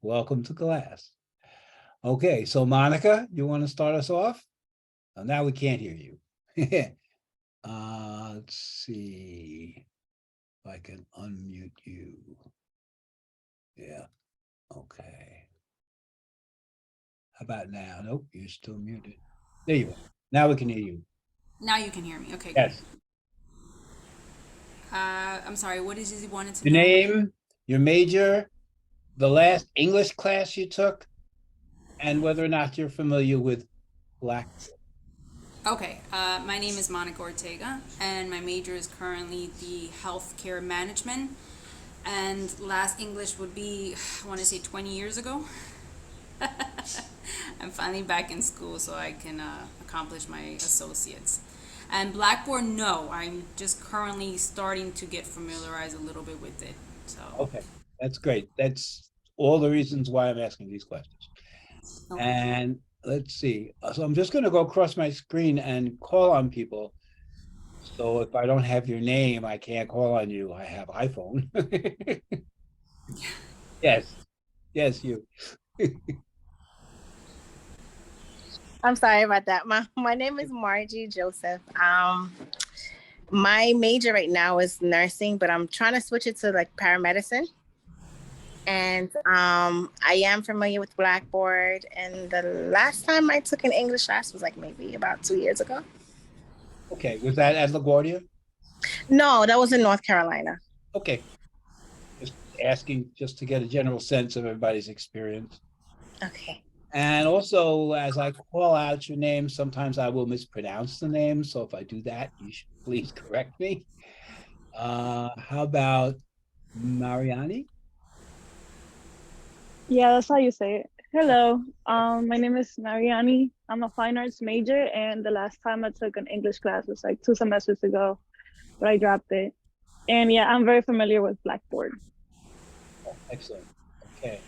Welcome to class. Okay, so Monica, you want to start us off? Now we can't hear you. Let's see if I can unmute you. Yeah, okay. How about now? Nope, you're still muted. There you are. Now we can hear you. Now you can hear me. Okay, great. Yes. I'm sorry, what did you wanted to Your know? name, your major, the last English class you took, and whether or not you're familiar with Black. Okay, my name is Monica Ortega, and my major is currently the healthcare management. And last English would be, I want to say 20 years ago. I'm finally back in school so I can accomplish my associates. And Blackboard, no, I'm just currently starting to get familiarized a little bit with it. So, Okay, that's great. That's all the reasons why I'm asking these questions. okay. And let's see. So I'm just going to go across my screen and call on people. So if I don't have your name, I can't call on you. I have iPhone. Yes, yes, you. I'm sorry about that. My name is Margie Joseph. My major right now is nursing, but I'm trying to switch it to like paramedicine. And I am familiar with Blackboard. And the last time I took an English class was like maybe about 2 years ago. Okay, was that at LaGuardia? No, that was in North Carolina. Okay, just asking just to get a general sense of everybody's experience. Okay. And also, as I call out your name, sometimes I will mispronounce the name. So if I do that, you should please correct me. How about Mariani? Yeah, that's how you say it. Hello, my name is Mariani. I'm a fine arts major, and the last time I took an English class was like 2 semesters ago, but I dropped it. And yeah, I'm very familiar with Blackboard. Oh, excellent. Okay.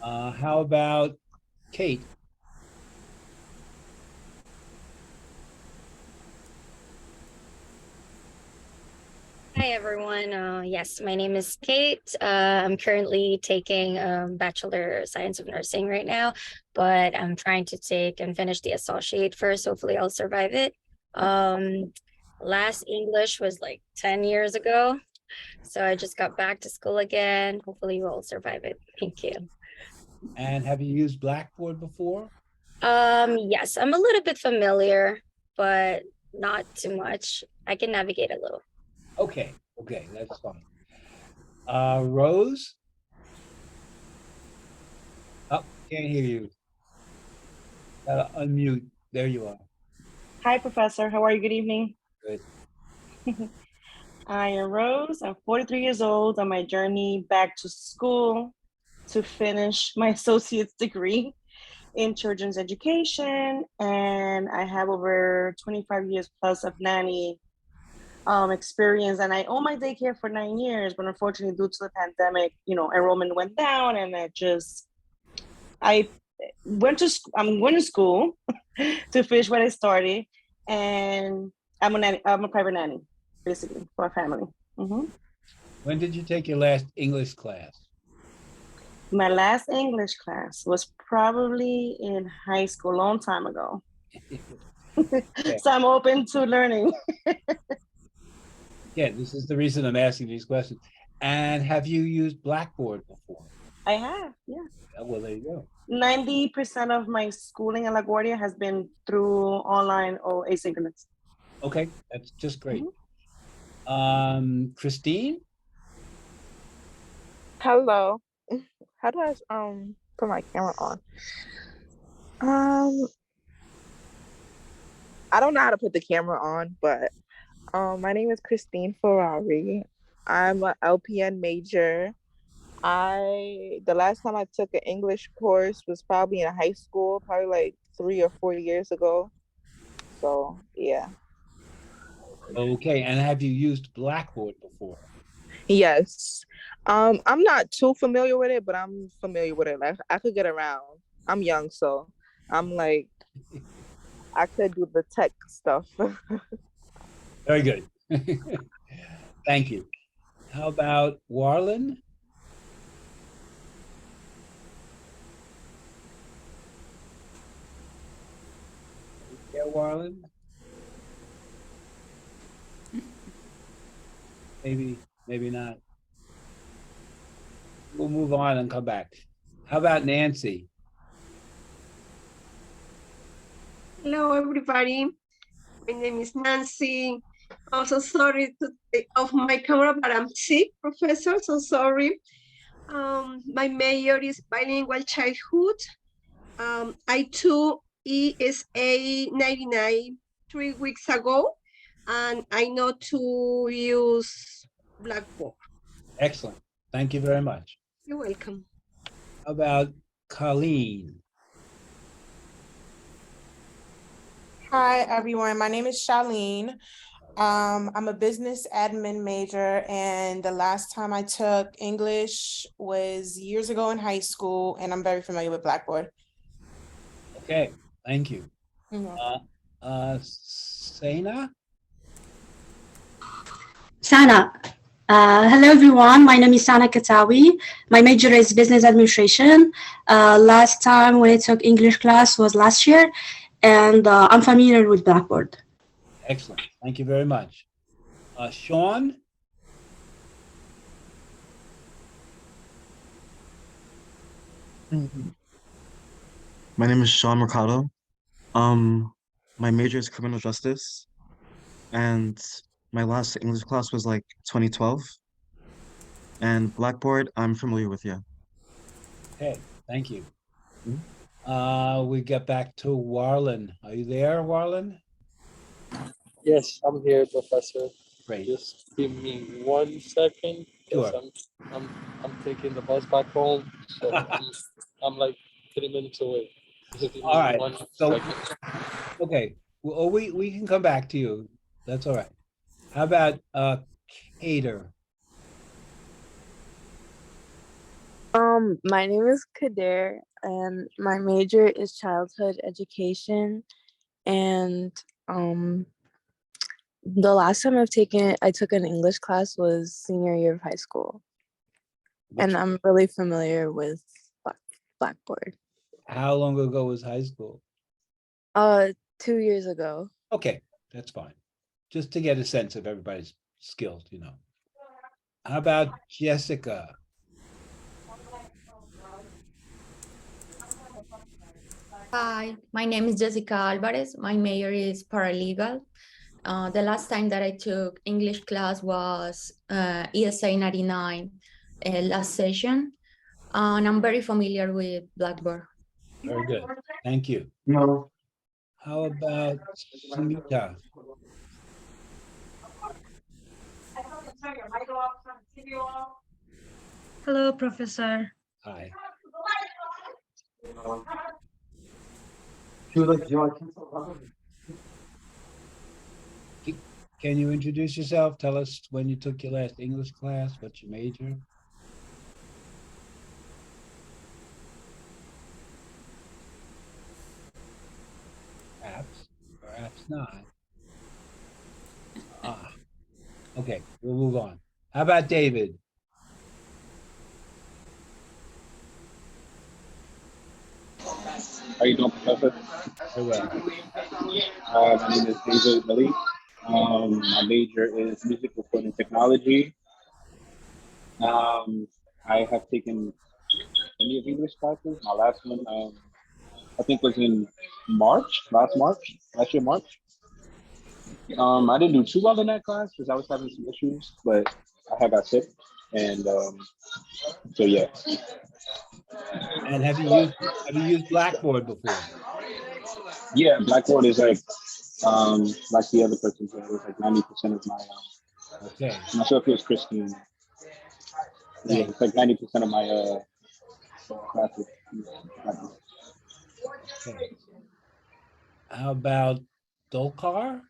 How about Kate? Hi, everyone. Yes, my name is Kate. I'm currently taking Bachelor of Science of Nursing right now, but I'm trying to take and finish the associate first. Hopefully, I'll survive it. Um, Last English was like 10 years ago. So I just got back to school again. Hopefully, we'll survive it. Thank you. And have you used Blackboard before? Yes, I'm a little bit familiar, but not too much. I can navigate a little. Okay, okay, that's fine. Rose? Oh, can't hear you. Gotta unmute. There you are. Hi, Professor. How are you? Good evening. Good. I am Rose. I'm 43 years old on my journey back to school to finish my associate's degree in children's education. And I have over 25 years plus of nanny experience. And I own my daycare for 9 years, but unfortunately, due to the pandemic, enrollment went down and I I'm going to school to finish what I started, and I'm a private nanny, basically, for a family. hmm When did you take your last English class? My last English class was probably in high school, a long time ago. Yeah, So I'm open to learning. yeah, this is the reason I'm asking these questions. And have you used Blackboard before? I have, yeah. Yeah, well, there you go. 90% of my schooling in LaGuardia has been through online or asynchronous. Okay, that's just great. Mhm. Christine? Hello. How do I put my camera on? Um, I don't know how to put the camera on, but my name is Christine Ferrari. I'm a LPN major. The last time I took an English course was probably in high school, probably like 3 or 4 years ago. So yeah. Okay, and have you used Blackboard before? Yes. I'm not too familiar with it, but I'm familiar with it. Like I could get around. I'm young, so I'm like I could do the tech stuff. Very good. Thank you. How about Warlen? Warren? Maybe not. We'll move on and come back. How about Nancy? Hello, everybody. My name is Nancy. Also, sorry to take off my camera, but I'm sick, Professor. So sorry. My major is bilingual childhood. I took ESA 99 3 weeks ago, and I know to use Blackboard. Excellent. Thank you very much. You're welcome. How about Colleen? Hi, everyone. My name is Charlene. I'm a business admin major, and the last time I took English was years ago in high school, and I'm very familiar with Blackboard. Okay, thank you. Mhm. Sana? Sana. Hello, everyone. My name is Sana Katawi. My major is business administration. Last time when I took English class was last year, and I'm familiar with Blackboard. Excellent. Thank you very much. Sean? My name is Sean Mercado. My major is criminal justice, and my last English class was like 2012. And Blackboard, I'm familiar with, yeah. Okay, thank you. Mhm. We get back to Warlen. Are you there, Warlen? Yes, I'm here, Professor. Great. Just give me 1 second. Sure. I'm taking the bus back home, so I'm like 3 minutes away. Just give me All right. 1 second. Okay. Well, we can come back to you. That's all right. How about Cater? My name is Kader, and my major is childhood education. And the last time I took an English class was senior year of high school, and I'm really familiar with Blackboard. How long ago was high school? 2 years ago. Okay, that's fine. Just to get a sense of everybody's skills, you know. How about Jessica? Hi, my name is Jessica Alvarez. My major is paralegal. The last time that I took English class was ESA 99 last session, and I'm very familiar with Blackboard. Very good. Thank you. No. How about Smita? Hello, Professor. Hi. Can you introduce yourself? Tell us when you took your last English class, what's your major? Perhaps not. Okay, we'll move on. How about David? How you doing, Professor? Very well. My name is David Malik. My major is music recording technology. I have taken many of English classes. My last one, I think, was in last year, March. I didn't do too well in that class because I was having some issues, but I had got sick, and so yeah. And have you used Blackboard before? Yeah, Blackboard is like the other person said, it was like 90% of my. Okay. I'm not sure if it was Christine. Yeah, it's like 90% of my classes. Okay. How about Dolkar?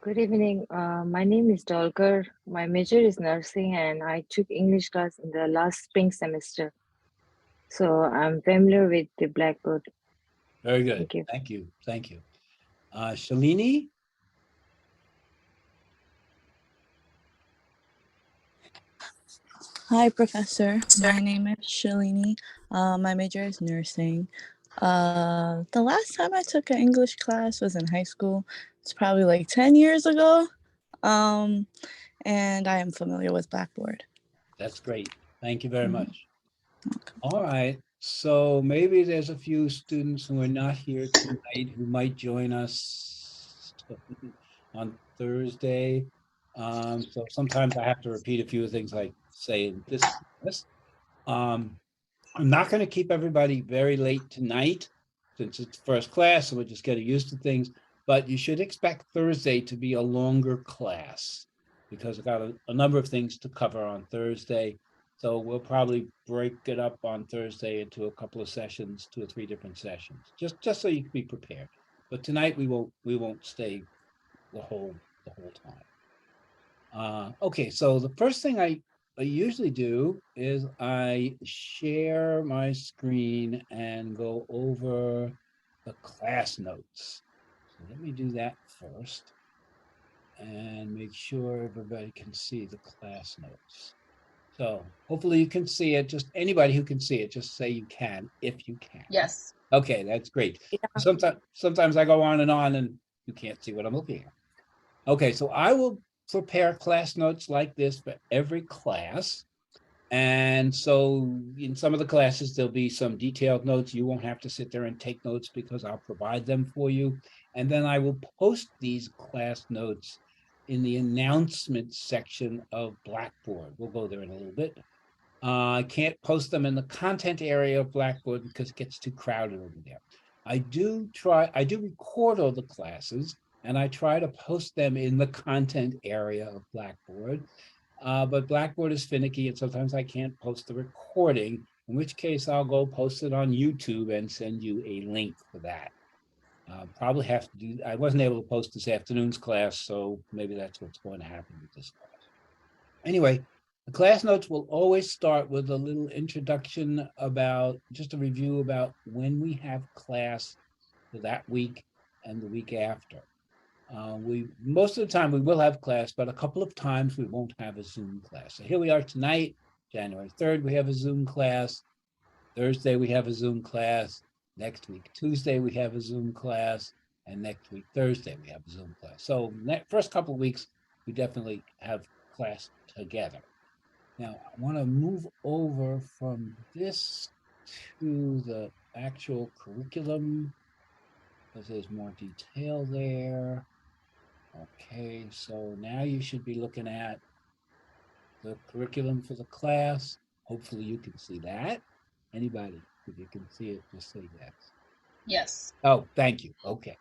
Good evening. My name is Dolkar. My major is nursing, and I took English class in the last spring semester. So I'm familiar with the Blackboard. Very good. Thank you. Thank you. Thank you. Shalini? Hi, Professor. My name is Shalini. My major is nursing. The last time I took an English class was in high school. It's probably like 10 years ago. And I am familiar with Blackboard. That's great. Thank you very much. All right, so maybe there's a few students who are not here tonight who might join us on Thursday. So sometimes I have to repeat a few things I say in this class. I'm not going to keep everybody very late tonight since it's first class, so we're just getting used to things. But you should expect Thursday to be a longer class because I've got a number of things to cover on Thursday. So we'll probably break it up on Thursday into a couple of sessions, 2 or 3 different sessions, just so you can be prepared. But tonight we won't stay the whole time. Okay, so the first thing I usually do is I share my screen and go over the class notes. So let me do that first and make sure everybody can see the class notes. So hopefully you can see it. Just anybody who can see it, just say you can, if you can. Yes. Okay, that's great. Sometimes I go on and you can't see what I'm looking at. Okay, so I will prepare class notes like this for every class. And so in some of the classes, there'll be some detailed notes. You won't have to sit there and take notes because I'll provide them for you. And then I will post these class notes in the announcement section of Blackboard. We'll go there in a little bit. I can't post them in the content area of Blackboard because it gets too crowded over there. I do record all the classes and I try to post them in the content area of Blackboard. But Blackboard is finicky and sometimes I can't post the recording, in which case I'll go post it on YouTube and send you a link for that. Probably have to do, I wasn't able to post this afternoon's class, so maybe that's what's going to happen with this class. Anyway, the class notes will always start with a little introduction about, just a review about when we have class for that week and the week after. Most of the time we will have class, but a couple of times we won't have a Zoom class. So here we are tonight, January 3rd, we have a Zoom class. Thursday, we have a Zoom class. Next week, Tuesday, we have a Zoom class. And next week, Thursday, we have a Zoom class. So first couple of weeks, we definitely have class together. Now, I want to move over from this to the actual curriculum because there's more detail there. Okay, so now you should be looking at the curriculum for the class. Hopefully you can see that. Anybody, if you can see it, just say yes. Yes. Oh, thank you. Okay.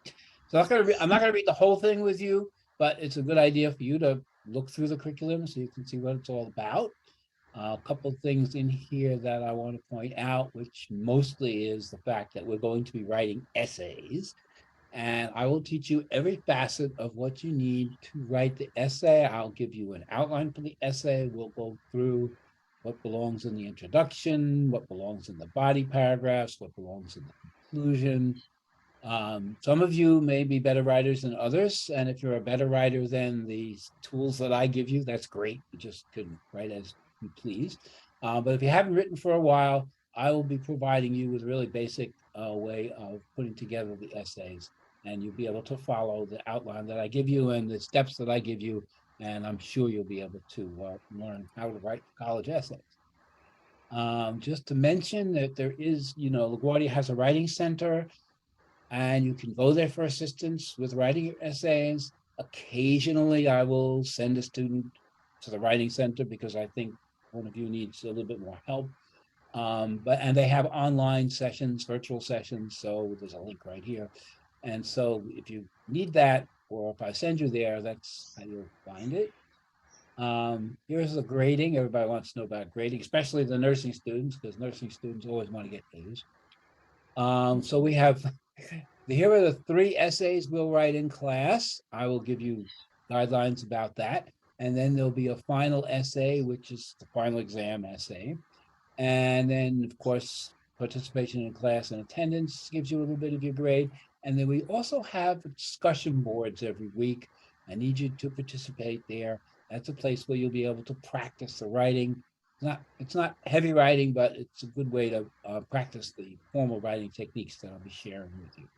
So I'm not gonna read the whole thing with you, but it's a good idea for you to look through the curriculum so you can see what it's all about. A couple of things in here that I want to point out, which mostly is the fact that we're going to be writing essays. And I will teach you every facet of what you need to write the essay. I'll give you an outline for the essay. We'll go through what belongs in the introduction, what belongs in the body paragraphs, what belongs in the conclusion. Some of you may be better writers than others, and if you're a better writer than the tools that I give you, that's great. You just can write as you please. But if you haven't written for a while, I will be providing you with a really basic way of putting together the essays, and you'll be able to follow the outline that I give you and the steps that I give you, and I'm sure you'll be able to learn how to write college essays. Just to mention that there is, LaGuardia has a writing center, and you can go there for assistance with writing your essays. Occasionally, I will send a student to the writing center because I think one of you needs a little bit more help. And they have online sessions, virtual sessions, so there's a link right here. And so if you need that, or if I send you there, that's how you'll find it. Here's the grading. Everybody wants to know about grading, especially the nursing students, because nursing students always want to get A's. So we have, here are the 3 essays we'll write in class. I will give you guidelines about that. And then there'll be a final essay, which is the final exam essay. And then, of course, participation in class and attendance gives you a little bit of your grade. And then we also have discussion boards every week. I need you to participate there. That's a place where you'll be able to practice the writing. it's not heavy writing, but it's a good way to practice the formal writing techniques that I'll be sharing with you.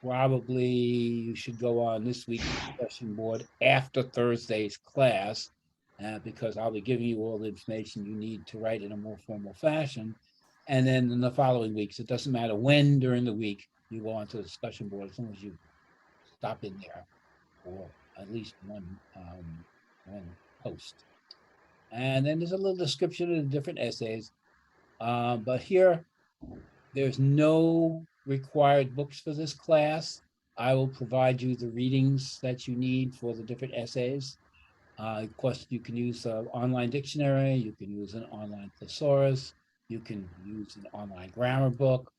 Probably you should go on this week's discussion board after Thursday's class, because I'll be giving you all the information you need to write in a more formal fashion. And then in the following weeks, it doesn't matter when during the week you go onto the discussion board, as long as you stop in there for at least one post. And then there's a little description of the different essays. But here, there's no required books for this class. I will provide you the readings that you need for the different essays. Of course, you can use an online dictionary, you can use an online thesaurus, you can use an online grammar book.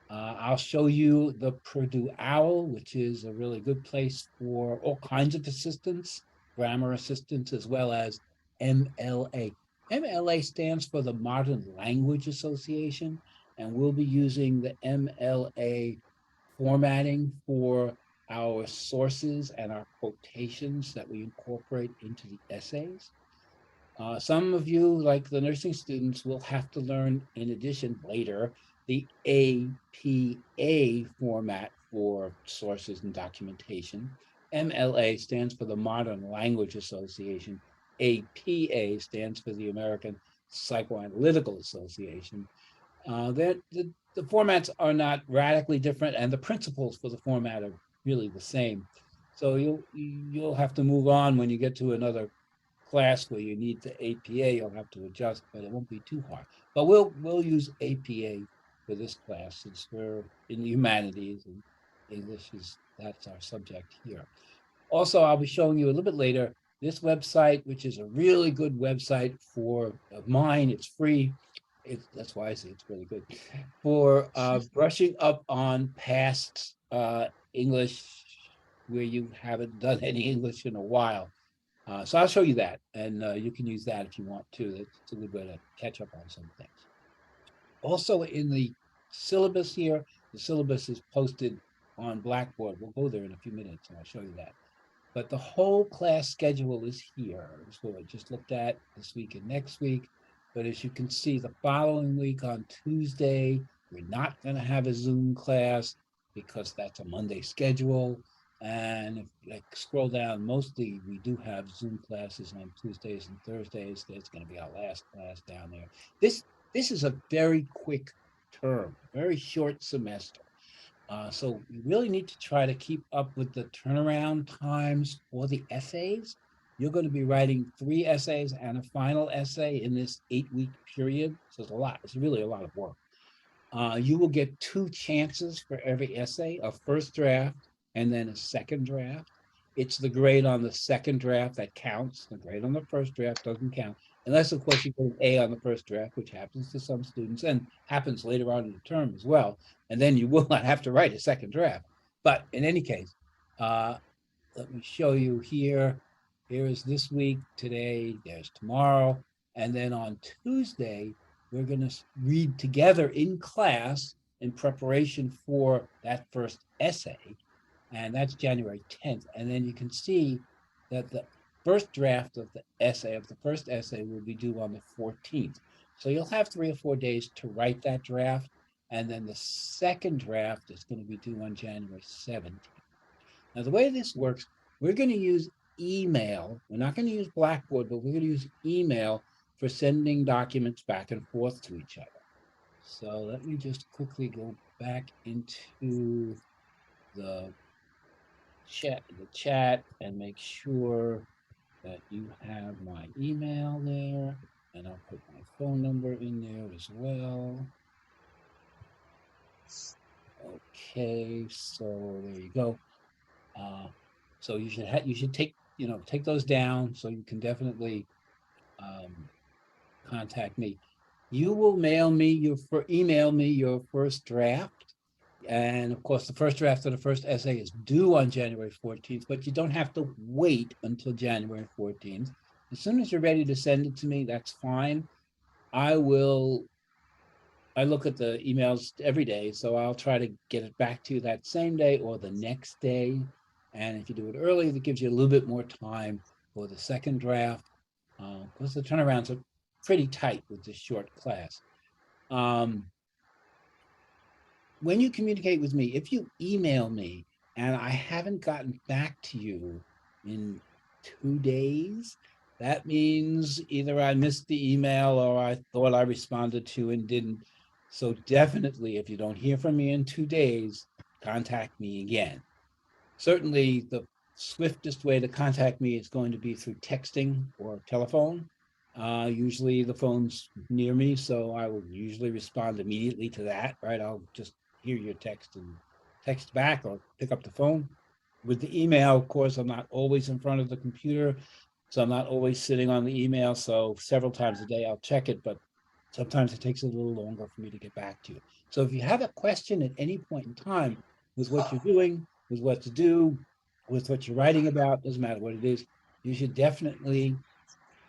I'll show you the Purdue OWL, which is a really good place for all kinds of assistance, grammar assistance, as well as MLA. MLA stands for the Modern Language Association, and we'll be using the MLA formatting for our sources and our quotations that we incorporate into the essays. Some of you, like the nursing students, will have to learn, in addition later, the APA format for sources and documentation. MLA stands for the Modern Language Association. APA stands for the American Psychoanalytical Association. The formats are not radically different, and the principles for the format are really the same. So you'll have to move on when you get to another class where you need the APA, you'll have to adjust, but it won't be too hard. But we'll use APA for this class since we're in the humanities and English that's our subject here. Also, I'll be showing you a little bit later this website, which is a really good website for mine. It's free. That's why I say it's really good for brushing up on past English where you haven't done any English in a while. So I'll show you that, and you can use that if you want to. It's a good way to catch up on some things. Also in the syllabus here, the syllabus is posted on Blackboard. We'll go there in a few minutes and I'll show you that. But the whole class schedule is here. It's what I just looked at this week and next week. But as you can see, the following week on Tuesday, we're not going to have a Zoom class because that's a Monday schedule. And if I scroll down, mostly we do have Zoom classes on Tuesdays and Thursdays. That's going to be our last class down there. This is a very quick term, very short semester. So you really need to try to keep up with the turnaround times for the essays. You're going to be writing 3 essays and a final essay in this 8-week period. So it's a lot. It's really a lot of work. You will get 2 chances for every essay, a first draft and then a second draft. It's the grade on the second draft that counts. The grade on the first draft doesn't count. Unless, of course, you get an A on the first draft, which happens to some students and happens later on in the term as well. And then you will not have to write a second draft. But in any case, let me show you here. Here is this week, today, there's tomorrow. And then on Tuesday, we're going to read together in class in preparation for that first essay. And that's January 10th. And then you can see that the first draft of the essay, of the first essay, will be due on the 14th. So you'll have 3 or 4 days to write that draft. And then the second draft is going to be due on January 17th. Now, the way this works, we're going to use email. We're not going to use Blackboard, but we're going to use email for sending documents back and forth to each other. So let me just quickly go back into the chat and make sure that you have my email there, and I'll put my phone number in there as well. Okay, so there you go. So you should take those down so you can definitely contact me. You will email me your first draft. And of course, the first draft of the first essay is due on January 14th, but you don't have to wait until January 14th. As soon as you're ready to send it to me, that's fine. I look at the emails every day, so I'll try to get it back to you that same day or the next day. And if you do it early, that gives you a little bit more time for the second draft. because the turnarounds are pretty tight with this short class. When you communicate with me, if you email me and I haven't gotten back to you in 2 days, that means either I missed the email or I thought I responded to and didn't. So definitely, if you don't hear from me in 2 days, contact me again. Certainly, the swiftest way to contact me is going to be through texting or telephone. Usually the phone's near me, so I will usually respond immediately to that, right? I'll just hear your text and text back or pick up the phone. With the email, of course, I'm not always in front of the computer, so I'm not always sitting on the email. So several times a day I'll check it, but sometimes it takes a little longer for me to get back to you. So if you have a question at any point in time with what you're doing, with what to do, with what you're writing about, doesn't matter what it is, you should definitely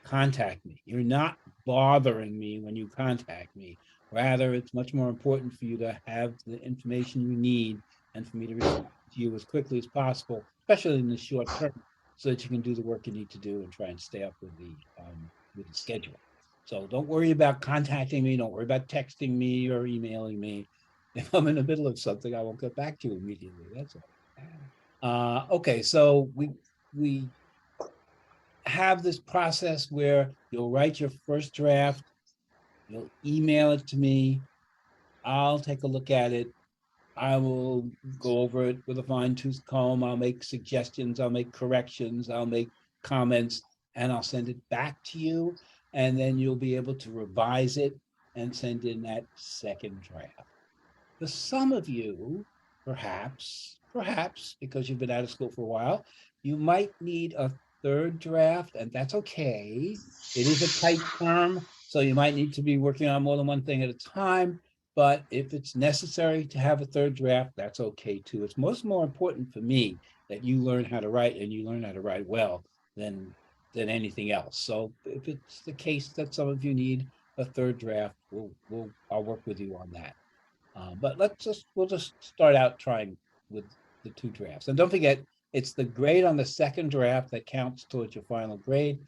contact me. You're not bothering me when you contact me. Rather, it's much more important for you to have the information you need and for me to respond to you as quickly as possible, especially in the short term, so that you can do the work you need to do and try and stay up with the schedule. So don't worry about contacting me. Don't worry about texting me or emailing me. If I'm in the middle of something, I won't get back to you immediately. That's all. Okay, so we have this process where you'll write your first draft, you'll email it to me, I'll take a look at it, I will go over it with a fine-tooth comb, I'll make suggestions, I'll make corrections, I'll make comments, and I'll send it back to you, and then you'll be able to revise it and send in that second draft. For some of you, perhaps, because you've been out of school for a while, you might need a third draft, and that's okay. It is a tight term, so you might need to be working on more than one thing at a time. But if it's necessary to have a third draft, that's okay too. It's more important for me that you learn how to write and you learn how to write well than anything else. So if it's the case that some of you need a third draft, I'll work with you on that. But we'll just start out trying with the 2 drafts. And don't forget, it's the grade on the second draft that counts towards your final grade.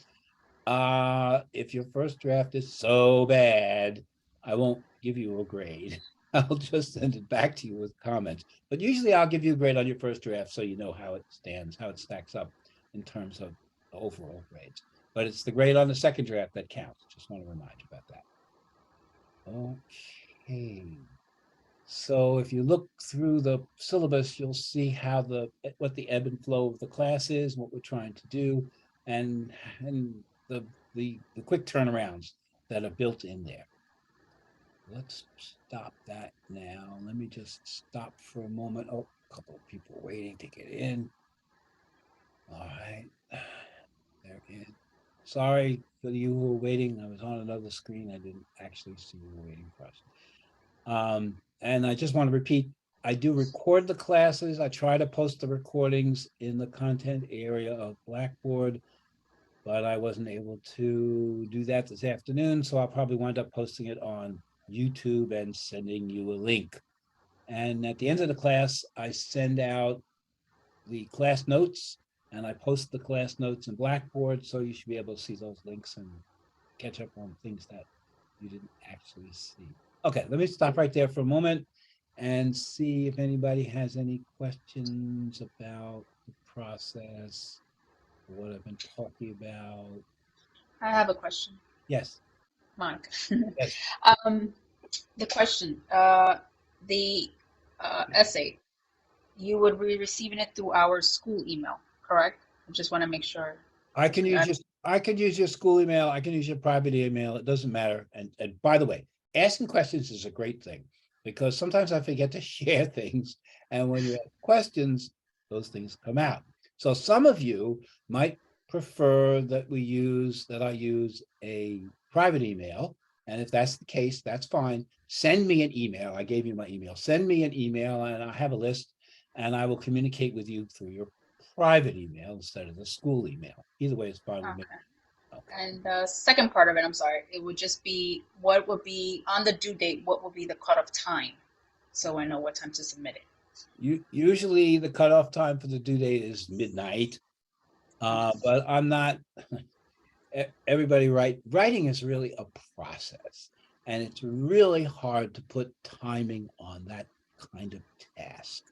If your first draft is so bad, I won't give you a grade. I'll just send it back to you with comments. But usually I'll give you a grade on your first draft so you know how it stands, how it stacks up in terms of the overall grades. But it's the grade on the second draft that counts. Just want to remind you about that. Okay. So if you look through the syllabus, you'll see how what the ebb and flow of the class is, what we're trying to do, and the quick turnarounds that are built in there. Let's stop that now. Let me just stop for a moment. Oh, a couple of people waiting to get in. All right, they're in. Sorry for you who are waiting. I was on another screen. I didn't actually see you were waiting for us. And I just want to repeat, I do record the classes. I try to post the recordings in the content area of Blackboard, but I wasn't able to do that this afternoon. So I'll probably wind up posting it on YouTube and sending you a link. And at the end of the class, I send out the class notes and I post the class notes in Blackboard. So you should be able to see those links and catch up on things that you didn't actually see. Okay, let me stop right there for a moment and see if anybody has any questions about the process, what I've been talking about. I have a question, Yes. Monica. Yes. The question, the essay, you would be receiving it through our school email, correct? I just want to make sure. I can use your school email. I can use your private email. It doesn't matter. And by the way, asking questions is a great thing because sometimes I forget to share things. And when you ask questions, those things come out. So some of you might prefer that I use a private email. And if that's the case, that's fine. Send me an email. I gave you my email. Send me an email and I have a list and I will communicate with you through your private email instead of the school email. Either way is fine with me. And the second part of it, I'm sorry, it would just be what would be on the due date, what would be the cutoff time? So I know what time to submit it. Usually the cutoff time for the due date is midnight, but I'm not everybody writing is really a process, and it's really hard to put timing on that kind of task,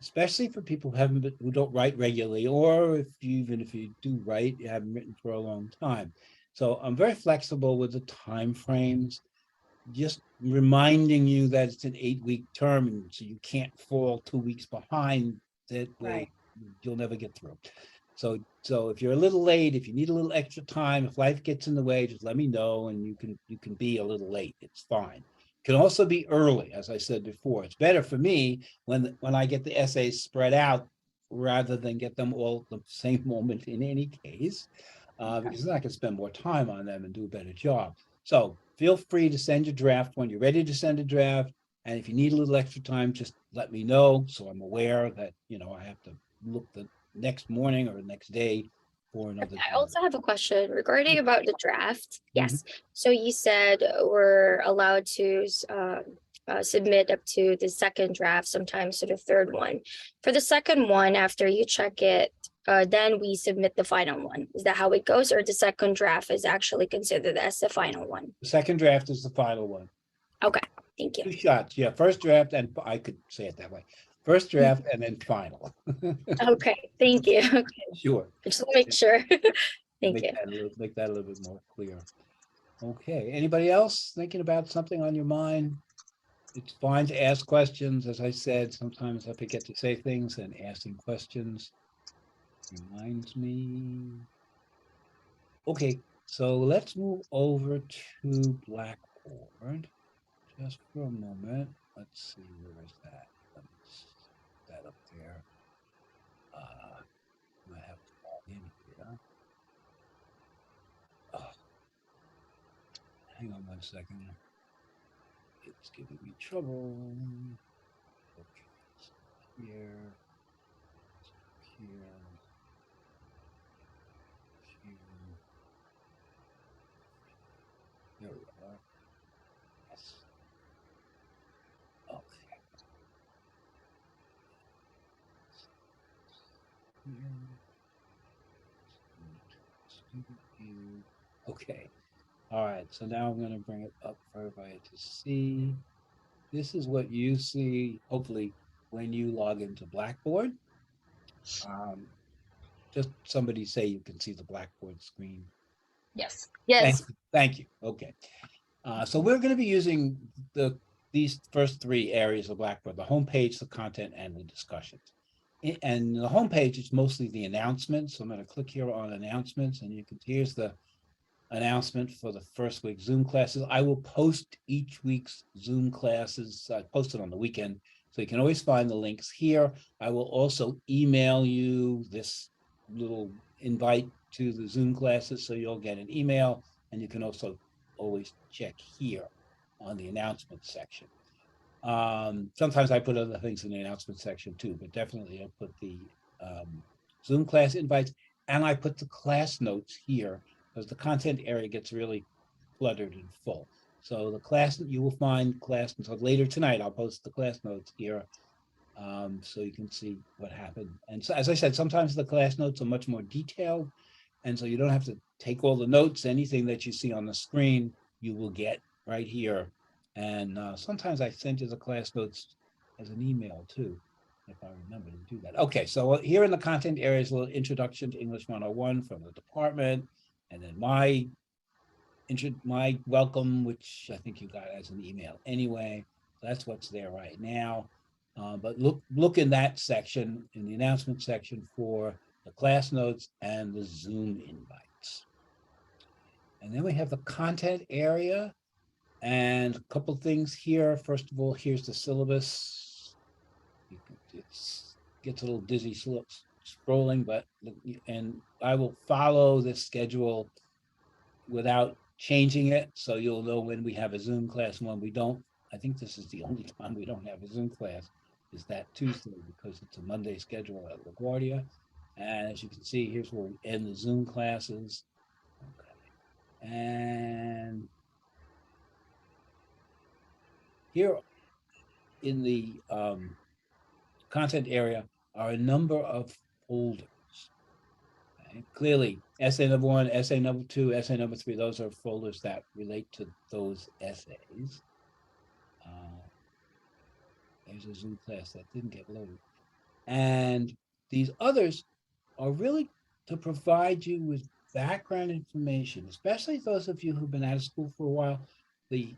especially for people who don't write regularly, or even if you do write, you haven't written for a long time. So I'm very flexible with the time frames, just reminding you that it's an 8-week term, and so you can't fall 2 weeks behind. That way, you'll never get through. So if you're a little late, if you need a little extra time, if life gets in the way, just let me know, and you can be a little late. It's fine. It can also be early, as I said before. It's better for me when I get the essays spread out rather than get them all at the same moment in any case, because then I can spend more time on them and do a better job. So feel free to send your draft when you're ready to send a draft. And if you need a little extra time, just let me know so I'm aware that, I have to look the next morning or the next day for another. I also have a question regarding about the draft. Mm-hmm. Yes. So you said we're allowed to submit up to the second draft, sometimes to the third one. For the second one, after you check it, then we submit the final one. Is that how it goes, or the second draft is actually considered as the final one? The second draft is the final one. Okay, thank you. 2 shots, yeah. First draft, and I could say it that way. First draft and then final. Okay, thank you. Okay. Sure. Just to make sure. Thank you. Make that a little bit more clear. Okay. Anybody else thinking about something on your mind? It's fine to ask questions. As I said, sometimes I forget to say things, and asking questions reminds me. Okay, so let's move over to Blackboard just for a moment. Let's see, where is that? Let me set that up there. I have to log in here. Oh, hang on 1 second. It's giving me trouble. Okay, so here, here, here. There we are. Yes. Okay. Okay. All right. So now I'm going to bring it up for everybody to see. This is what you see, hopefully, when you log into Blackboard. Just somebody say you can see the Blackboard screen. Yes. Yes. Thank you. Okay. So we're going to be using these first 3 areas of Blackboard: the homepage, the content, and the discussions. And the homepage is mostly the announcements. So I'm going to click here on announcements, and you can here's the announcement for the first week Zoom classes. I will post each week's Zoom classes. I post it on the weekend, so you can always find the links here. I will also email you this little invite to the Zoom classes, so you'll get an email, and you can also always check here on the announcement section. Sometimes I put other things in the announcement section too, but definitely I'll put the Zoom class invites, and I put the class notes here, because the content area gets really cluttered and full. So the class, you will find class, and so later tonight I'll post the class notes here, so you can see what happened. And so, as I said, sometimes the class notes are much more detailed, and so you don't have to take all the notes. Anything that you see on the screen, you will get right here. And sometimes I send you the class notes as an email too, if I remember to do that. Okay, so here in the content area is a little introduction to English 101 from the department, and then my welcome, which I think you got as an email anyway. That's what's there right now. But look in that section, in the announcement section, for the class notes and the Zoom invites. And then we have the content area, and a couple things here. First of all, here's the syllabus. It gets a little dizzy scrolling, but and I will follow this schedule without changing it, so you'll know when we have a Zoom class and when we don't. I think this is the only time we don't have a Zoom class, is that Tuesday, because it's a Monday schedule at LaGuardia. And as you can see, here's where we end the Zoom classes. Okay. And here in the content area are a number of folders. And clearly, essay number 1, essay number 2, essay number 3, those are folders that relate to those essays. There's a Zoom class that didn't get loaded. And these others are really to provide you with background information, especially those of you who've been out of school for a while. The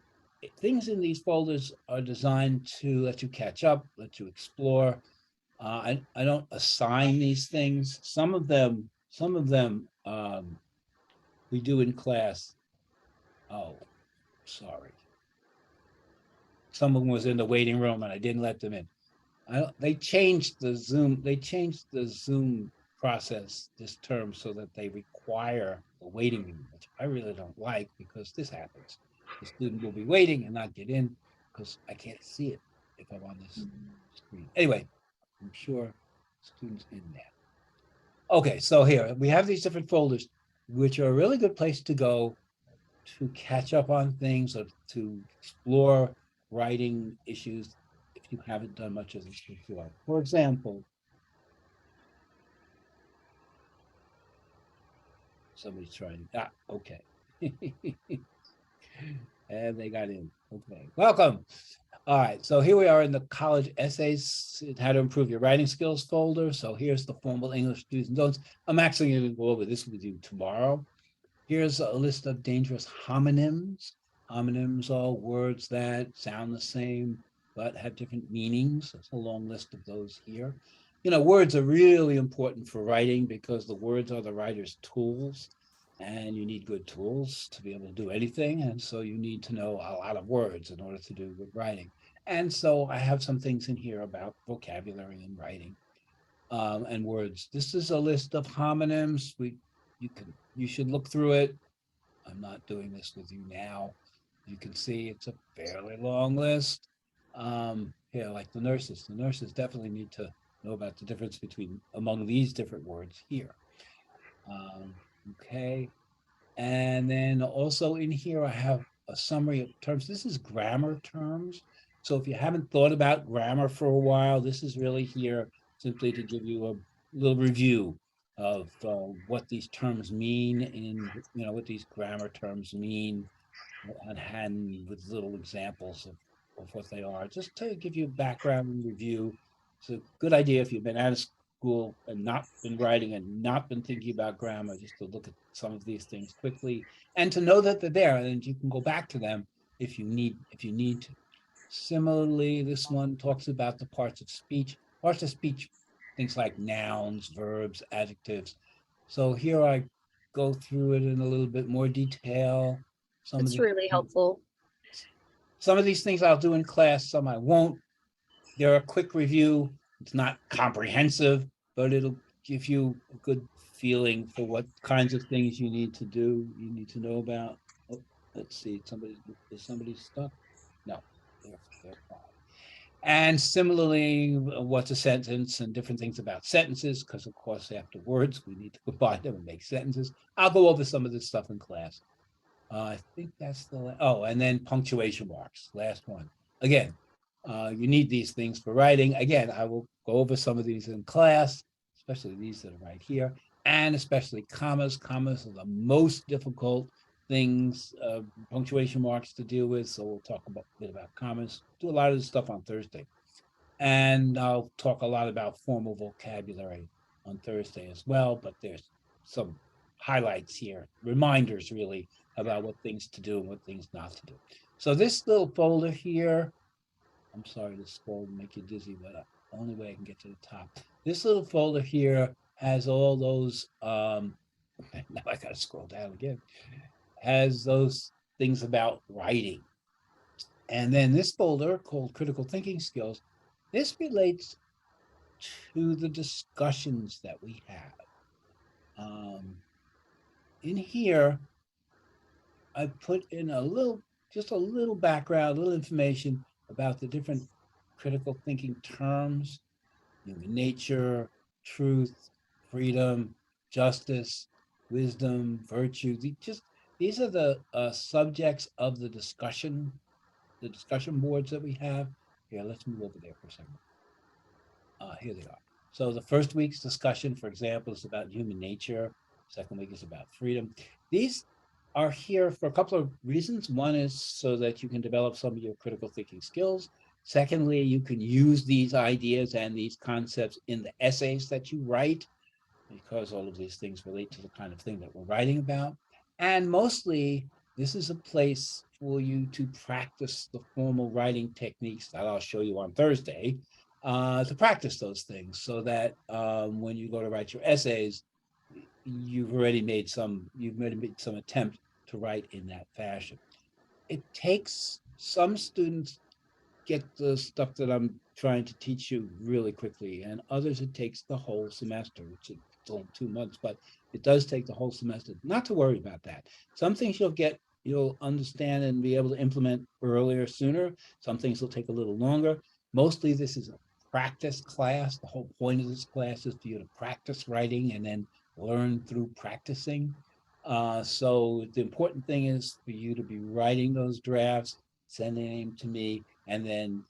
things in these folders are designed to let you catch up, let you explore. I don't assign these things. Some of them we do in class. Oh, sorry. Someone was in the waiting room and I didn't let them in. They changed the Zoom process this term so that they require a waiting room, which I really don't like because this happens. The student will be waiting and not get in because I can't see it if I'm on this screen. Anyway, I'm sure students in there. Okay, so here we have these different folders, which are a really good place to go to catch up on things or to explore writing issues if you haven't done much of this before. For example, somebody's trying, okay. And they got in, okay. Welcome. All right, so here we are in the college essays, how to improve your writing skills folder. So here's the formal English do's and don'ts. I'm actually gonna go over this with you tomorrow. Here's a list of dangerous homonyms. Homonyms are words that sound the same, but have different meanings. There's a long list of those here. You know, words are really important for writing because the words are the writer's tools, and you need good tools to be able to do anything. And so you need to know a lot of words in order to do good writing. And so I have some things in here about vocabulary and writing. And words. This is a list of homonyms. You should look through it. I'm not doing this with you now. You can see it's a fairly long list. Here, like the nurses. The nurses definitely need to know about the difference between among these different words here. Okay. And then also in here, I have a summary of terms. This is grammar terms. So if you haven't thought about grammar for a while, this is really here simply to give you a little review of what these terms mean what these grammar terms mean on hand with little examples of what they are, just to give you a background review. It's a good idea if you've been out of school and not been writing and not been thinking about grammar, just to look at some of these things quickly and to know that they're there and you can go back to them if you need to. Similarly, this one talks about the parts of speech. Parts of speech, things like nouns, verbs, adjectives. So here I go through it in a little bit more detail. It's really helpful. Some of these things I'll do in class, some I won't. They're a quick review. It's not comprehensive, but it'll give you a good feeling for what kinds of things you need to do, you need to know about. Oh, let's see, is somebody stuck? No, they're fine. And similarly, what's a sentence and different things about sentences, because of course after words, we need to combine them and make sentences. I'll go over some of this stuff in class. I think that's and then punctuation marks, last one. Again, you need these things for writing. Again, I will go over some of these in class, especially these that are right here, and especially commas. Commas are the most difficult things, punctuation marks to deal with. So we'll talk a bit about commas. Do a lot of this stuff on Thursday. And I'll talk a lot about formal vocabulary on Thursday as well, but there's some highlights here, reminders really about what things to do and what things not to do. So this little folder here, I'm sorry to scroll and make you dizzy, but the only way I can get to the top. This little folder here has all those, now I gotta scroll down again, has those things about writing. And then this folder called critical thinking skills, this relates to the discussions that we have. In here, I put in just a little background, a little information about the different critical thinking terms: human nature, truth, freedom, justice, wisdom, virtue. These are the subjects of the discussion boards that we have. Here, let's move over there for a second. Here they are. So the first week's discussion, for example, is about human nature. Second week is about freedom. These are here for a couple of reasons. One is so that you can develop some of your critical thinking skills. Secondly, you can use these ideas and these concepts in the essays that you write, because all of these things relate to the kind of thing that we're writing about. And mostly, this is a place for you to practice the formal writing techniques that I'll show you on Thursday, to practice those things so that when you go to write your essays, you've already made some attempt to write in that fashion. It takes some students get the stuff that I'm trying to teach you really quickly, and others it takes the whole semester, which is only 2 months, but it does take the whole semester. Not to worry about that. Some things you'll understand and be able to implement earlier, sooner. Some things will take a little longer. Mostly this is a practice class. The whole point of this class is for you to practice writing and then learn through practicing. So the important thing is for you to be writing those drafts, sending them to me, and then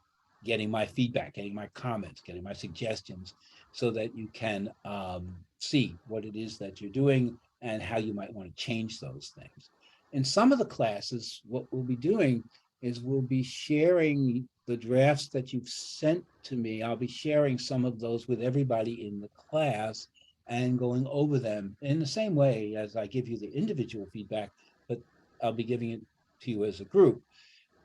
getting my feedback, getting my comments, getting my suggestions, so that you can see what it is that you're doing and how you might want to change those things. In some of the classes, what we'll be doing is we'll be sharing the drafts that you've sent to me. I'll be sharing some of those with everybody in the class and going over them in the same way as I give you the individual feedback, but I'll be giving it to you as a group.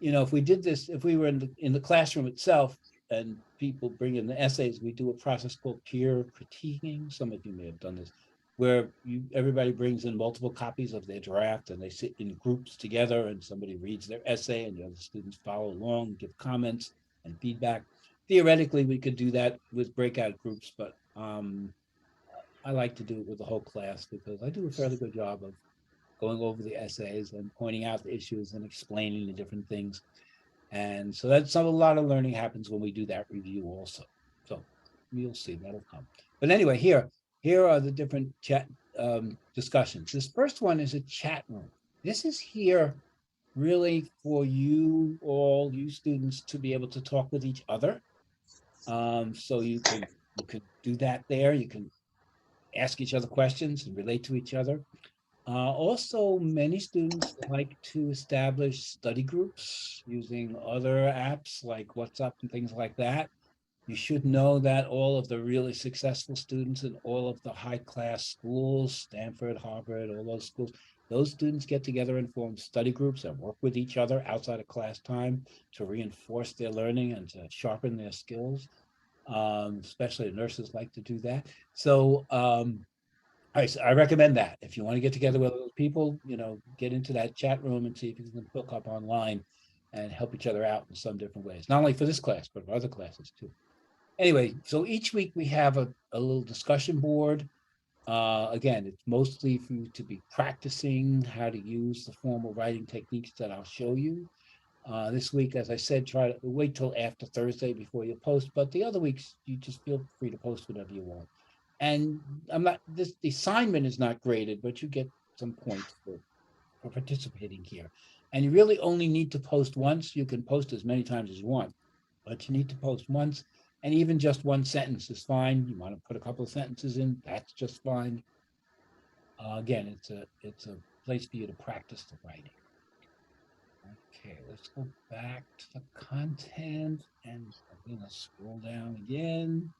If we did this, if we were in the classroom itself and people bring in the essays, we do a process called peer critiquing. Some of you may have done this, where everybody brings in multiple copies of their draft and they sit in groups together and somebody reads their essay and the other students follow along, give comments and feedback. Theoretically, we could do that with breakout groups, but I like to do it with the whole class because I do a fairly good job of going over the essays and pointing out the issues and explaining the different things. And so a lot of learning happens when we do that review also. So you'll see, that'll come. But anyway, here are the different chat discussions. This first one is a chat room. This is here really for you students to be able to talk with each other. So you can do that there. You can ask each other questions and relate to each other. Also, many students like to establish study groups using other apps like WhatsApp and things like that. You should know that all of the really successful students in all of the high-class schools, Stanford, Harvard, all those schools, those students get together and form study groups and work with each other outside of class time to reinforce their learning and to sharpen their skills. Especially nurses like to do that. So I recommend that. If you want to get together with those people, get into that chat room and see if you can hook up online and help each other out in some different ways. Not only for this class, but for other classes too. Anyway, so each week we have a little discussion board. Again, it's mostly for you to be practicing how to use the formal writing techniques that I'll show you. This week, as I said, try to wait till after Thursday before you post, but the other weeks, you just feel free to post whatever you want. And the assignment is not graded, but you get some points for participating here. And you really only need to post once. You can post as many times as you want, but you need to post once, and even just one sentence is fine. You want to put a couple of sentences in, that's just fine. Again, it's a place for you to practice the writing. Okay, let's go back to the content, and I'm going to scroll down again.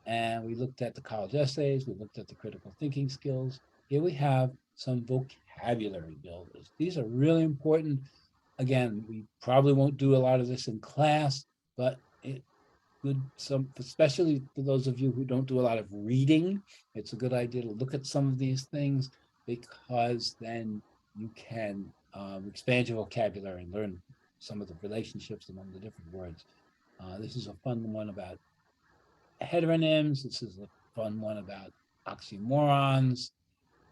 And we looked at the college essays, we looked at the critical thinking skills. Here we have some vocabulary builders. These are really important. Again, we probably won't do a lot of this in class, but especially for those of you who don't do a lot of reading, it's a good idea to look at some of these things, because then you can expand your vocabulary and learn some of the relationships among the different words. This is a fun one about heteronyms. This is a fun one about oxymorons.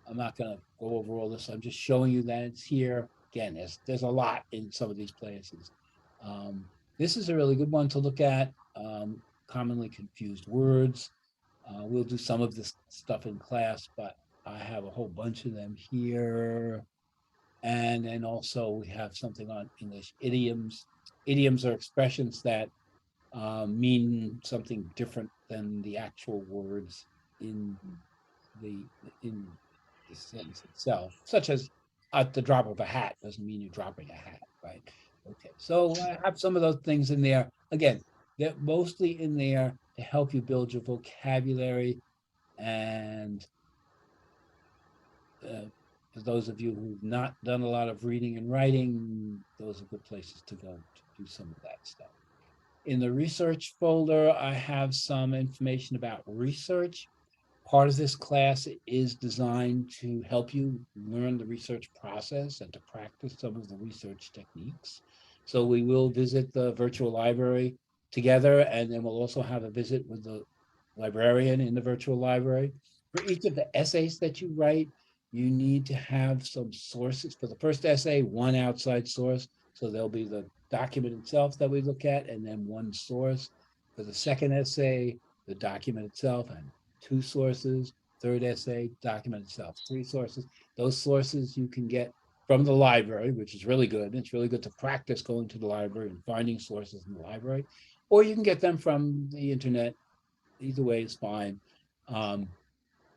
I'm not going to go over all this. I'm just showing you that it's here. Again, there's a lot in some of these places. This is a really good one to look at. Commonly confused words. We'll do some of this stuff in class, but I have a whole bunch of them here. And then also we have something on English idioms. Idioms are expressions that mean something different than the actual words in the the sentence itself, such as at the drop of a hat doesn't mean you're dropping a hat, right? Okay, so I have some of those things in there. Again, they're mostly in there to help you build your vocabulary. And for those of you who've not done a lot of reading and writing, those are good places to go to do some of that stuff. In the research folder, I have some information about research. Part of this class is designed to help you learn the research process and to practice some of the research techniques. So we will visit the virtual library together, and then we'll also have a visit with the librarian in the virtual library. For each of the essays that you write, you need to have some sources. For the first essay, one outside source. So there'll be the document itself that we look at, and then one source. For the second essay, the document itself and two sources. Third essay, document itself, three sources. Those sources you can get from the library, which is really good. It's really good to practice going to the library and finding sources in the library, or you can get them from the internet. Either way is fine.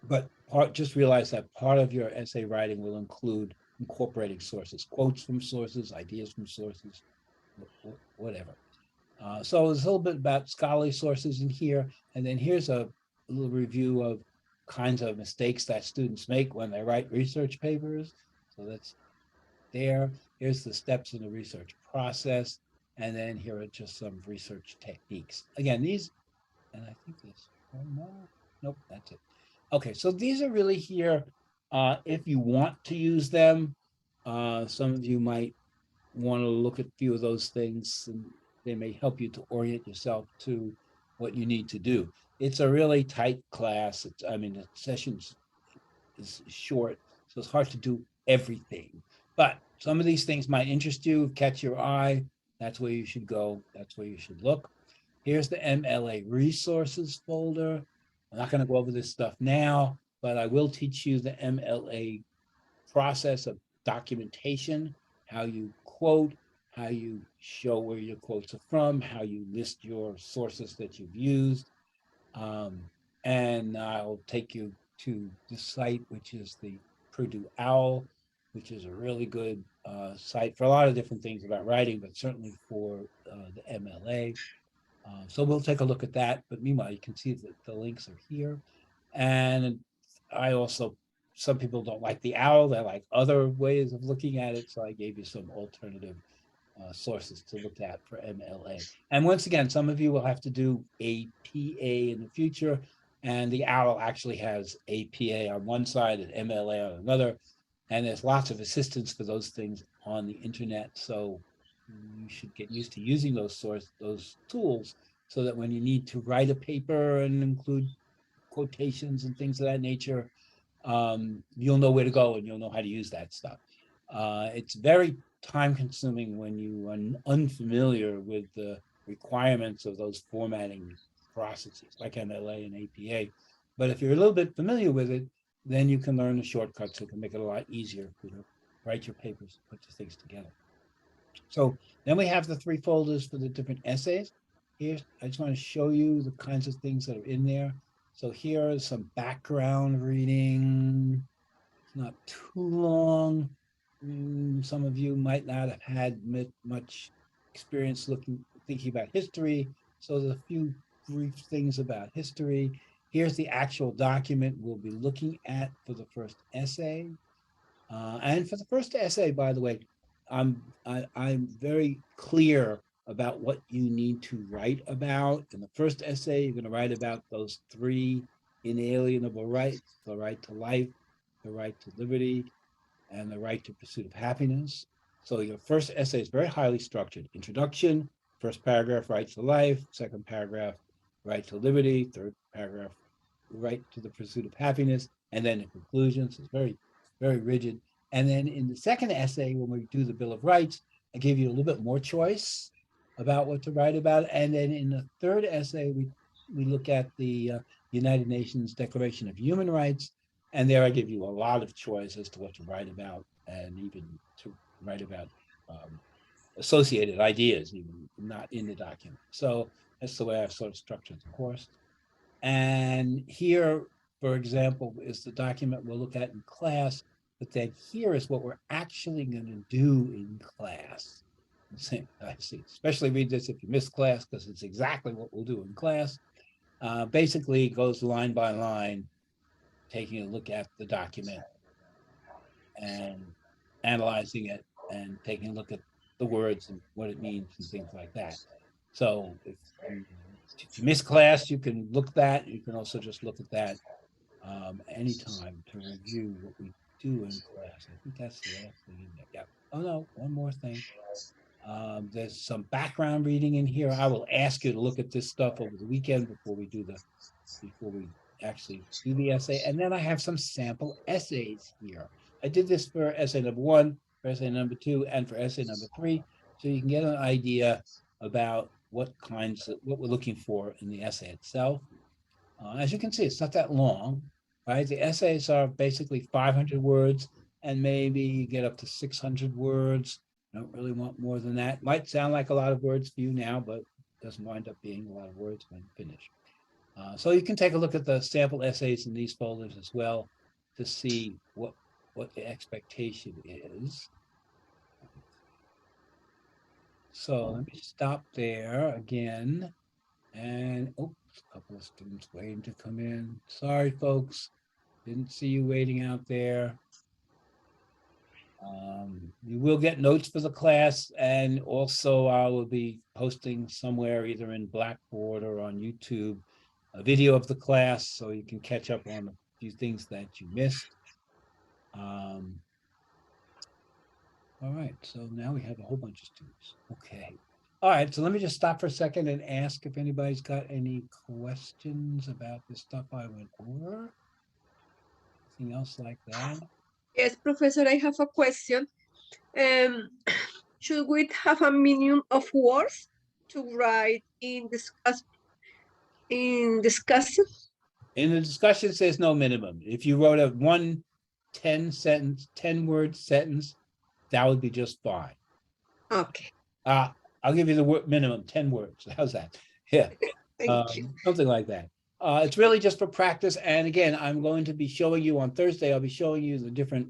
But just realize that part of your essay writing will include incorporating sources, quotes from sources, ideas from sources, whatever. So there's a little bit about scholarly sources in here. And then here's a little review of kinds of mistakes that students make when they write research papers. So that's there. Here's the steps in the research process. And then here are just some research techniques. Again, these, and I think there's one more. Nope, that's it. Okay, so these are really here if you want to use them. Some of you might want to look at a few of those things, and they may help you to orient yourself to what you need to do. It's a really tight class. I mean, the sessions is short, so it's hard to do everything. But some of these things might interest you, catch your eye. That's where you should go. That's where you should look. Here's the MLA resources folder. I'm not going to go over this stuff now, but I will teach you the MLA process of documentation, how you quote, how you show where your quotes are from, how you list your sources that you've used. And I'll take you to this site, which is the Purdue OWL, which is a really good site for a lot of different things about writing, but certainly for the MLA. So we'll take a look at that. But meanwhile, you can see that the links are here. And I also, some people don't like the OWL, they like other ways of looking at it. So I gave you some alternative sources to look at for MLA. And once again, some of you will have to do APA in the future. And the OWL actually has APA on one side and MLA on another. And there's lots of assistance for those things on the internet. So you should get used to using those tools so that when you need to write a paper and include quotations and things of that nature, you'll know where to go and you'll know how to use that stuff. It's very time consuming when you are unfamiliar with the requirements of those formatting processes like MLA and APA. But if you're a little bit familiar with it, then you can learn the shortcuts that can make it a lot easier for you to write your papers, put your things together. So then we have the three folders for the different essays. Here, I just want to show you the kinds of things that are in there. So here is some background reading. It's not too long. Some of you might not have had much experience thinking about history. So there's a few brief things about history. Here's the actual document we'll be looking at for the first essay. And for the first essay, by the way, I'm very clear about what you need to write about. In the first essay, you're going to write about those three inalienable rights: the right to life, the right to liberty, and the right to pursuit of happiness. So your first essay is very highly structured. Introduction, first paragraph, right to life, second paragraph, right to liberty, third paragraph, right to the pursuit of happiness, and then the conclusions. It's very, very rigid. And then in the second essay, when we do the Bill of Rights, I give you a little bit more choice about what to write about. And then in the third essay, we look at the United Nations Declaration of Human Rights. And there I give you a lot of choice as to what to write about, and even to write about associated ideas, even not in the document. So that's the way I've sort of structured the course. And here, for example, is the document we'll look at in class, but then here is what we're actually going to do in class. I see, especially read this if you miss class, because it's exactly what we'll do in class. Basically, it goes line by line, taking a look at the document and analyzing it and taking a look at the words and what it means and things like that. So if you miss class, you can look at that. You can also just look at that anytime to review what we do in class. I think that's the last thing in there. Yeah. Oh no, one more thing. There's some background reading in here. I will ask you to look at this stuff over the weekend before we actually do the essay. And then I have some sample essays here. I did this for essay number 1, for essay number 2, and for essay number 3, so you can get an idea about what we're looking for in the essay itself. As you can see, it's not that long, right? The essays are basically 500 words, and maybe you get up to 600 words. Don't really want more than that. Might sound like a lot of words for you now, but it doesn't wind up being a lot of words when you finish. So you can take a look at the sample essays in these folders as well to see what the expectation is. So let me stop there again. And oops, a couple of students waiting to come in. Sorry, folks. Didn't see you waiting out there. You will get notes for the class, and also I will be posting somewhere either in Blackboard or on YouTube a video of the class so you can catch up on a few things that you missed. All right, so now we have a whole bunch of students. Okay. All right, so let me just stop for a second and ask if anybody's got any questions about the stuff I went over. Anything else like that? Yes, Professor, I have a question. Should we have a minimum of words to write in discussion? In the discussion, says no minimum. If you wrote a 10-word sentence, that would be just fine. Okay. I'll give you the word minimum, 10 words. How's that? Yeah. Thank you. Something like that. It's really just for practice. And again, I'm going to be showing you on Thursday, I'll be showing you the different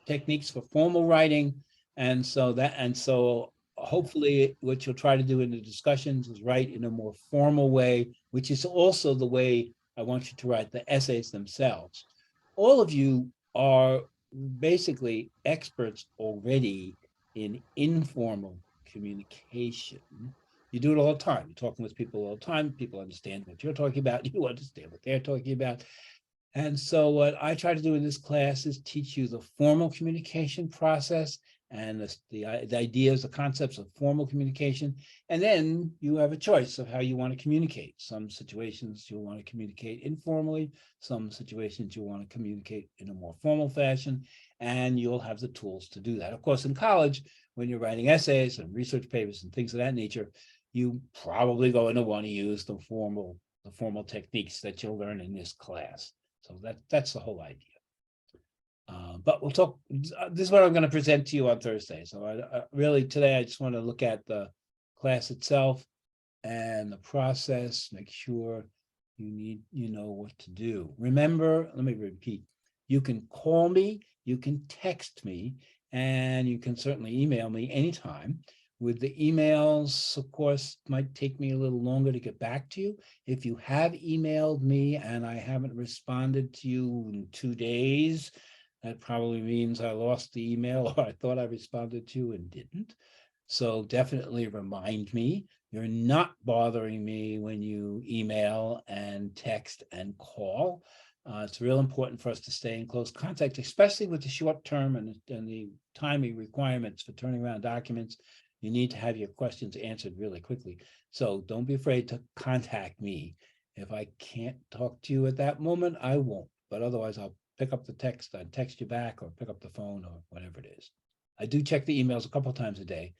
techniques for formal writing. And so hopefully what you'll try to do in the discussions is write in a more formal way, which is also the way I want you to write the essays themselves. All of you are basically experts already in informal communication. You do it all the time. You're talking with people all the time. People understand what you're talking about. You understand what they're talking about. And so what I try to do in this class is teach you the formal communication process and the ideas, the concepts of formal communication. And then you have a choice of how you want to communicate. Some situations you'll want to communicate informally. Some situations you want to communicate in a more formal fashion. And you'll have the tools to do that. Of course, in college, when you're writing essays and research papers and things of that nature, you probably going to want to use the formal techniques that you'll learn in this class. So that's the whole idea. But we'll talk, this is what I'm going to present to you on Thursday. So really today, I just want to look at the class itself and the process, make sure you know what to do. Remember, let me repeat, you can call me, you can text me, and you can certainly email me anytime. With the emails, of course, might take me a little longer to get back to you. If you have emailed me and I haven't responded to you in 2 days, that probably means I lost the email or I thought I responded to and didn't. So definitely remind me. You're not bothering me when you email and text and call. It's real important for us to stay in close contact, especially with the short term and the timing requirements for turning around documents. You need to have your questions answered really quickly. So don't be afraid to contact me. If I can't talk to you at that moment, I won't. But otherwise, I'll pick up the text and text you back or pick up the phone or whatever it is. I do check the emails a couple of times a day.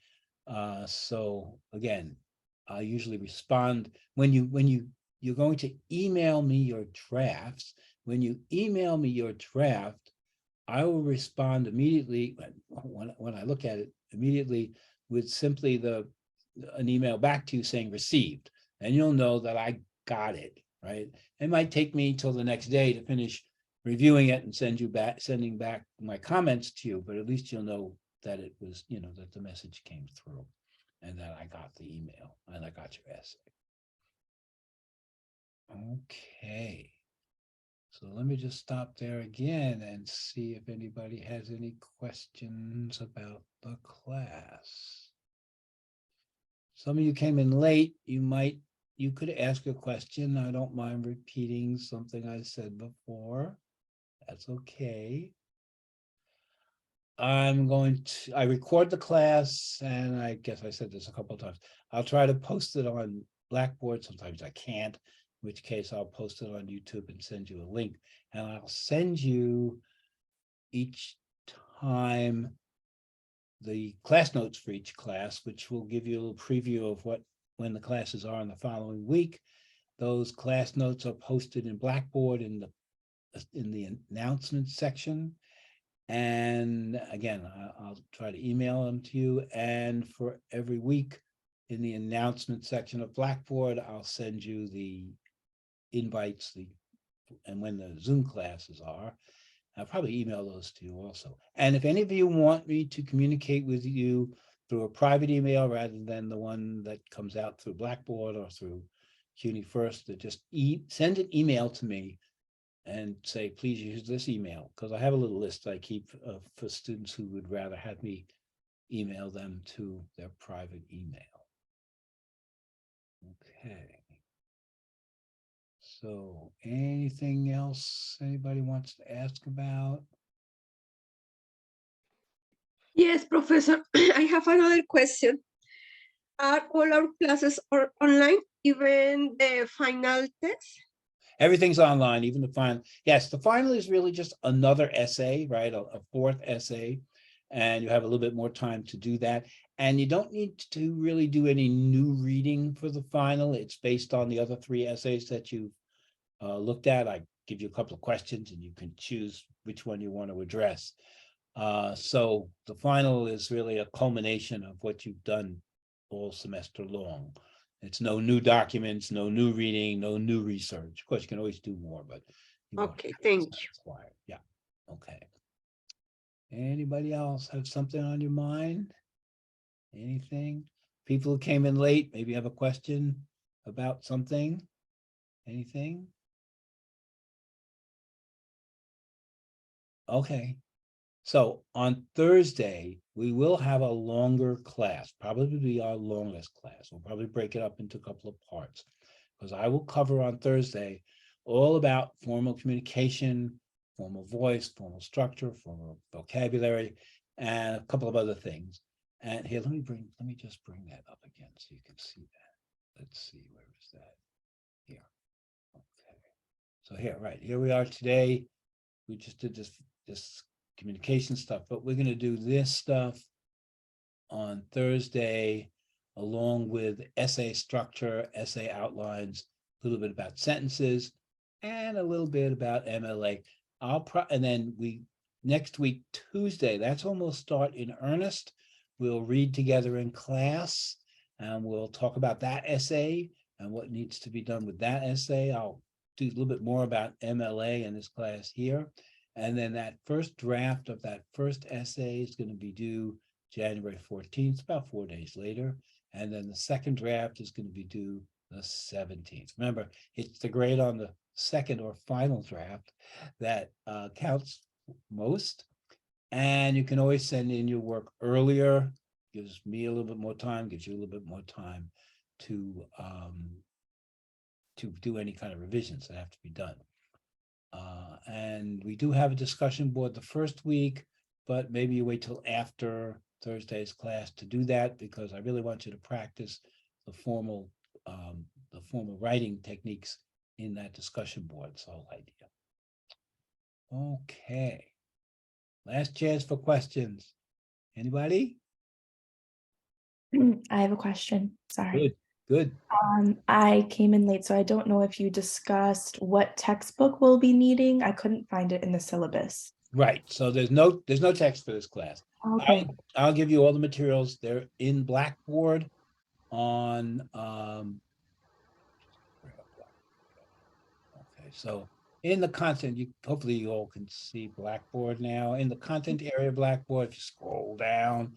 So again, I usually respond when you're going to email me your drafts. When you email me your draft, I will respond immediately when I look at it immediately with simply an email back to you saying received, and you'll know that I got it, right? It might take me till the next day to finish reviewing it and sending back my comments to you, but at least you'll know that it was, that the message came through and that I got the email and I got your essay. Okay. So let me just stop there again and see if anybody has any questions about the class. Some of you came in late. You could ask a question. I don't mind repeating something I said before. That's okay. I record the class, and I guess I said this a couple of times. I'll try to post it on Blackboard. Sometimes I can't, in which case I'll post it on YouTube and send you a link. And I'll send you each time the class notes for each class, which will give you a little preview of when the classes are in the following week. Those class notes are posted in Blackboard in the announcements section. And again, I'll try to email them to you. And for every week in the announcement section of Blackboard, I'll send you the invites and when the Zoom classes are. I'll probably email those to you also. And if any of you want me to communicate with you through a private email rather than the one that comes out through Blackboard or through CUNY First, to just send an email to me and say, please use this email, because I have a little list I keep for students who would rather have me email them to their private email. Okay. So anything else anybody wants to ask about? Yes, Professor, I have another question. Are all our classes online, even the final test? Everything's online, even the final. Yes, the final is really just another essay, right? A fourth essay. And you have a little bit more time to do that. And you don't need to really do any new reading for the final. It's based on the other 3 essays that you looked at. I give you a couple of questions and you can choose which one you want to address. So the final is really a culmination of what you've done all semester long. It's no new documents, no new reading, no new research. Of course, you can always do more, but okay, thank you. Yeah. Okay. Anybody else have something on your mind? Anything? People who came in late, maybe have a question about something? Anything? Okay. So on Thursday, we will have a longer class, probably be our longest class. We'll probably break it up into a couple of parts, because I will cover on Thursday all about formal communication, formal voice, formal structure, formal vocabulary, and a couple of other things. And here, let me just bring that up again so you can see that. Let's see, where is that? Here. Okay. So here we are today. We just did this communication stuff, but we're going to do this stuff on Thursday, along with essay structure, essay outlines, a little bit about sentences, and a little bit about MLA. And then next week, Tuesday, that's when we'll start in earnest. We'll read together in class, and we'll talk about that essay and what needs to be done with that essay. I'll do a little bit more about MLA in this class here. And then that first draft of that first essay is going to be due January 14th, about 4 days later. And then the second draft is going to be due the 17th. Remember, it's the grade on the second or final draft that counts most. And you can always send in your work earlier. Gives me a little bit more time, gives you a little bit more time to do any kind of revisions that have to be done. And we do have a discussion board the first week, but maybe you wait till after Thursday's class to do that, because I really want you to practice the formal writing techniques in that discussion board. It's the whole idea. Okay. Last chance for questions. Anybody? I have a question. Sorry. Good. I came in late, so I don't know if you discussed what textbook we'll be needing. I couldn't find it in the syllabus. Right. So there's no text for this class. Okay. I'll give you all the materials. They're in Blackboard on So in the content, hopefully you all can see Blackboard now. In the content area of Blackboard, if you scroll down,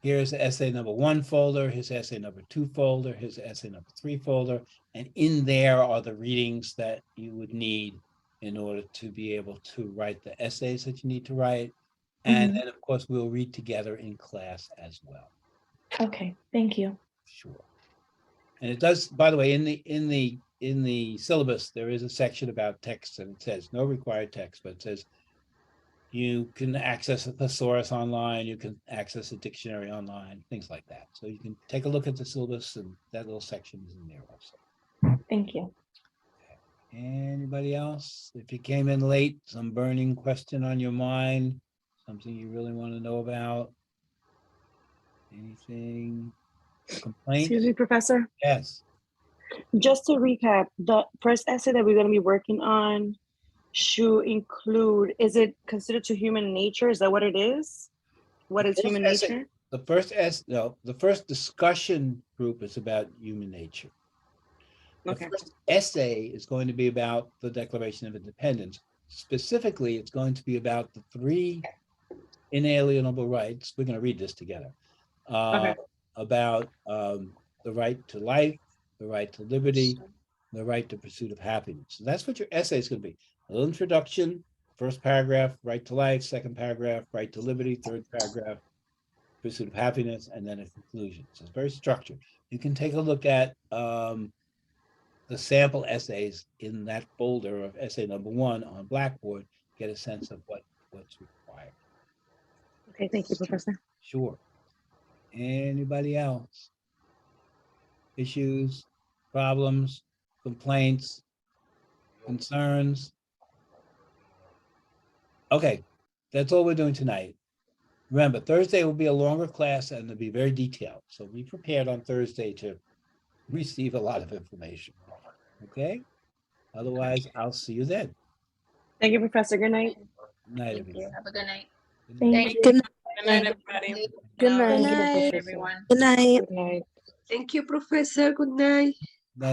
here's essay number 1 folder, here's essay number 2 folder, here's essay number 3 folder, and in there are the readings that you would need in order to be able to write the essays that you need to write. And then, of course, we'll read together in class as well. Okay, thank you. Sure. And it does, by the way, in the syllabus, there is a section about text, and it says no required text, but it says you can access a thesaurus online, you can access a dictionary online, things like that. So you can take a look at the syllabus, and that little section is in there also. Thank you. Anybody else? If you came in late, some burning question on your mind, something you really want to know about? Anything? Complaints? Excuse me, Professor. Yes. Just to recap, the first essay that we're going to be working on should include, is it considered to human nature? Is that what it is? What is human nature? The first discussion group is about human nature. The first essay is going to be about the Declaration of Independence. Specifically, it's going to be about the 3 inalienable rights. We're going to read this together. About the right to life, the right to liberty, the right to pursuit of happiness. So that's what your essay is going to be. A little introduction, first paragraph, right to life, second paragraph, right to liberty, third paragraph, pursuit of happiness, and then a conclusion. So it's very structured. You can take a look at the sample essays in that folder of essay number 1 on Blackboard, get a sense of what's required. Okay, thank you, Professor. Sure. Anybody else? Issues, problems, complaints, concerns? Okay, that's all we're doing tonight. Remember, Thursday will be a longer class and it'll be very detailed. So be prepared on Thursday to receive a lot of information. Okay? Otherwise, I'll see you then. Thank you, Professor. Good night. Good night, everyone. Have a good night. Thank you. Good night, everybody. Good night. Good night, everyone. Good night. Good night. Thank you, Professor. Good night.